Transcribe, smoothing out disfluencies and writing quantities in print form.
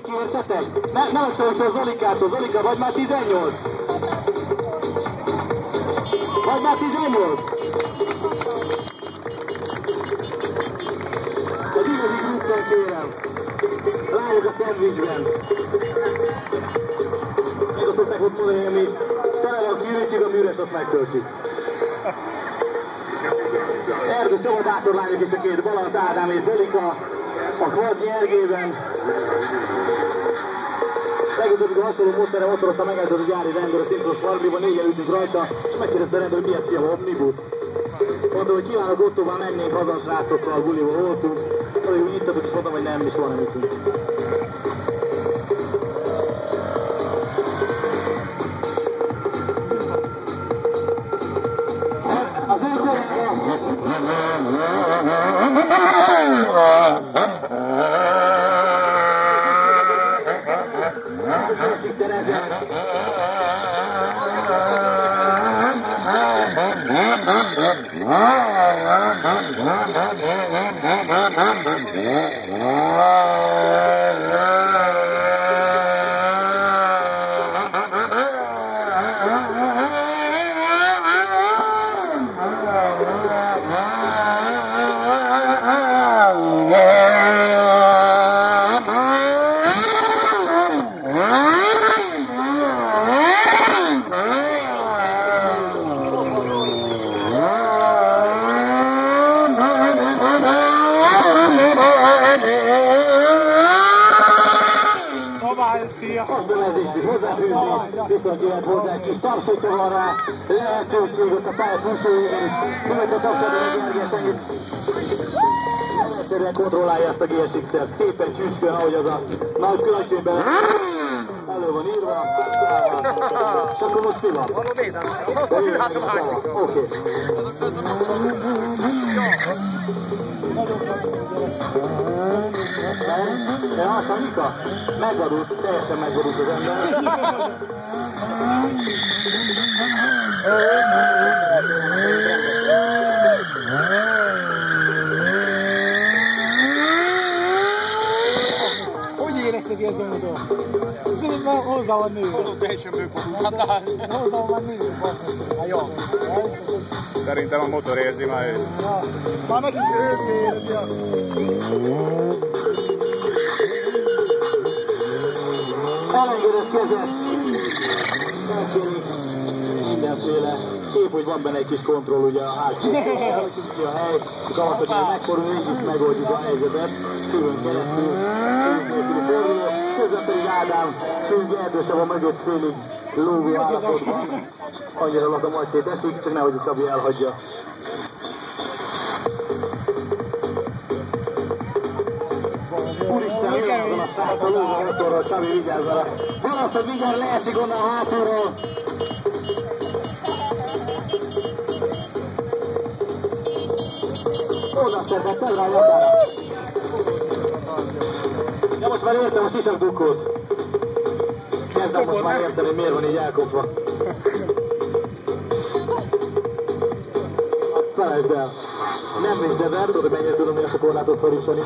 kiértetek? Ne a Zolikától, Zolika, vagy már 18? Vagy már 18? Az igazi gruppon kérem. Lányok a szendvicsben. Még azt szokták ott mondani, ami tele van kiürítsük, ami üres, azt megtöltjük. Erdő Szabadátor is a két, Balansz Ádám és Zolika, a Kvadnyi Ergében. Legutóbb, amikor hasonló módszerre motorozta megállított a gyári rendőr a szinkronos Marbriban, négyen ültünk rajta, és megkérdezte a rendőr, hogy mi ez fiam, omnibus. Mondta, hogy kívánok Ottóval mennénk haza a srácokkal, a buliból voltunk. Mondta, hogy ittatok, és mondtam, hogy nem, és soha nem iszunk. Az ő viszont jöhet hozzá egy kis tapsotja van rá, lehetőség ott a pálya túlsójében is, követett a tapsotja a Gergely egyszerűen kontrollálja ezt a GSX-et, szépen csücskön, ahogy az a nagy különbségben elő van írva, és akkor most mi van? Oké. De hát, Anyika, megvadult, teljesen megvadult az ember. Hogy érezted ezt a motor? Szerintem hozzá van nőve. Teljesen bőpogulhatál. Hozzá van nőve, hát jó. Szerintem a motor érzi már őt. Ja, már nekik ő érzi. Elengedett kezet. Elkérjük mindenféle. Szép, hogy van benne egy kis kontroll, ugye a hátszín. Elcsúszja a hely, és ahhoz, hogy megfordul, így megoldjuk a helyzetet. Szülön keresztül, közben pedig Ádám szűk erdősava mögött félig lógó állapotban. Annyira lak a majd szétesik, csak nehogy a Csabi elhagyja. Úristen, jön azon a srác a lógó motorral, Csabi vigyázz vele. Van az, hogy mindjárt leesik onnan hátulról. Oda szerzetted rá a labdára. Ja, most már értem a sisakdukót. Kezdem most már érteni, hogy miért van így elkopva. Felejtsd el. Nem nézed el, tudod, hogy mennyire tudom, hogy ezt a korlátot szorítani.